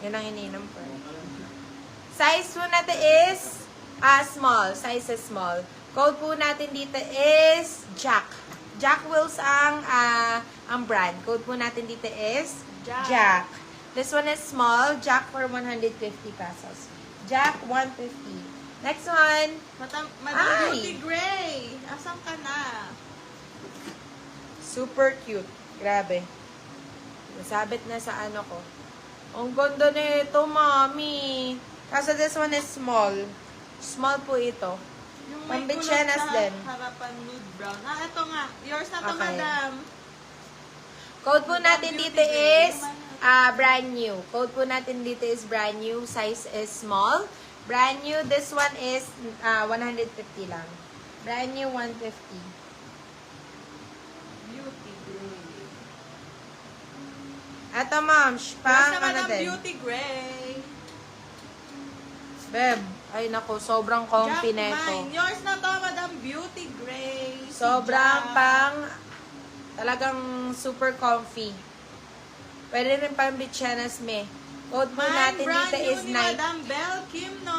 Yan ang ininom ko. Size po natin is small. Size is small. Code po natin dito is Jack. Jack Wills ang brand. Code po natin dito is Jack. This one is small. Jack for 150 pesos. Jack, 150. Next one. Madam Beauty Gray. Asan ka na? Super cute. Grabe. Nasabit na sa ano ko. Ang ganda nito, mami. Kaso this one is small. Small po ito. Yung may Pambichenas kulot sa din. harapan, nude brown. Ito nga. Yours na to, Okay. madam. Code po natin dito is brand new. Code po natin dito is brand new. Size is small. Brand new, this one is 150 lang. Brand new, 150. Beauty Gray. Ito, ma'am. Yours Pang na, ano madam din. Beauty Gray. Beb, ay nako, sobrang comfy na ito. Jack, yours na to, madam Beauty Gray. Si Sobrang Jack. pang, talagang super comfy. Pwede rin pang bichenas me. Code po natin brand dito new is ni night. Madam Bell Kim, no?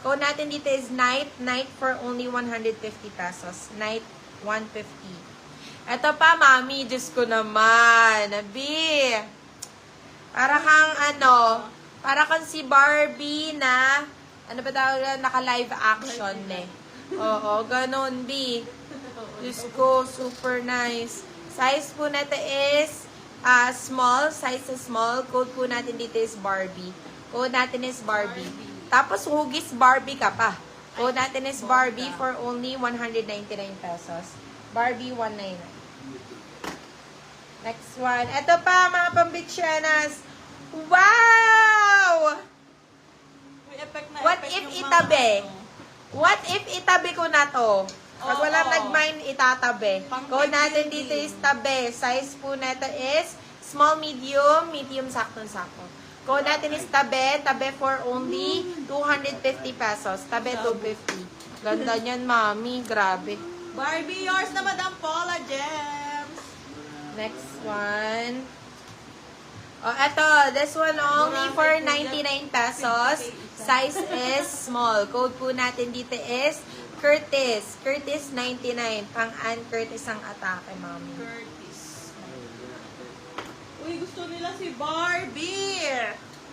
Code natin dito is night. Night for only 150 pesos. Night, 150. Ito pa, mami. Diyos ko naman. Nabi. Para kang para kang si Barbie na, ano ba tawag, naka-live action eh. Oo, ganun, B. Diyos ko, super nice. Size po natin is small. Size is small. Code po natin dito is Barbie. Code natin is Barbie. Tapos, hugis Barbie ka pa. Code natin is Barbie for only 199 pesos. Barbie, 199. Next one. Ito pa, mga pambitsyanas. Wow! May effect na What effect if yung mga itabi? ano. What if itabi ko na to? Pag Oo. walang nag-mind, itatabi. Pang Code natin building. dito is tabi. Size po natin is small, medium, medium, sakto-sakto. Code natin is tabi. Tabi for only 250 pesos. Tabi 250. Ganda niyan, mami. Grabe. Barbie, yours na, Madam Paula Gems. Next one. Oh, eto. This one only for 99 pesos. Size is small. Code po natin dito is Curtis. Curtis 99. Pang Ann Curtis ang atake, mami. Curtis. Uy, gusto nila si Barbie.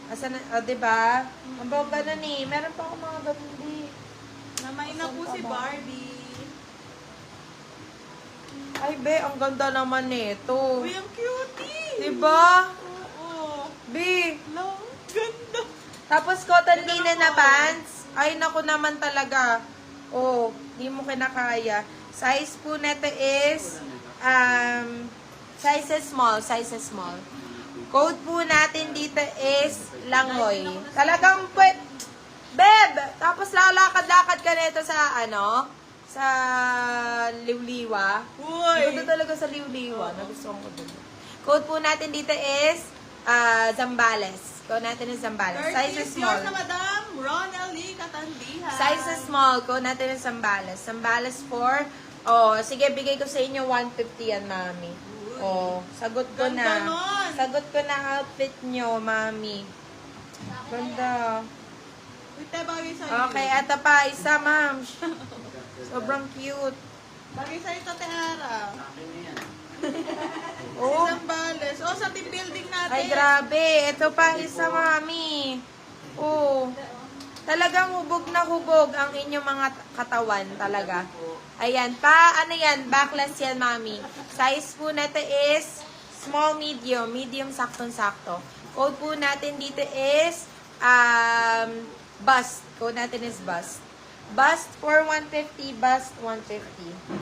Asan na? Oh, diba? Ang bongga na ni. Meron pa akong mga gandi. Namay na po si Barbie. Ay, be, ang ganda naman nito. Uy, ang cutie. Diba? Oo. Be. Long. Ganda. Tapos cotton linen na pants. Ay, naku naman talaga. Oh, di mo kinakaya. Size po nito is, size is small. Size is small. Code po natin dito is Langoy. Talagang Beb! Tapos lalakad-lakad ka nito sa, sa Liwliwa. Uy. Ganda talaga sa Liwliwa. Nagustuhan ko dun. Code po natin dito is, Zambales. Code natin is Zambales. Size is Curtis, yours na, small. Madam Ronaldie Katandihan. Size is small. Code natin is Zambales. Zambales for, sige, bigay ko sa inyo 150 yan, mami. Sagot ko Ganda na. nun. Sagot ko na outfit nyo, mami. Ganda. Uy, te, bagay sa'yo. Okay, eto pa. Isa, ma'am. Sobrang cute. Bagay sa'yo ito, Tehara. Oh. Si Zambales. Sa team building natin. Ay, grabe. Ito pa isa, mami. Talagang hubog na hubog ang inyong mga katawan talaga. Ayan. Ano yan? Backless yan, mami. Size po natin is small, medium. Medium, saktong-sakto. Code po natin dito is bust. Code natin is bust. Bust for 150, bust 150.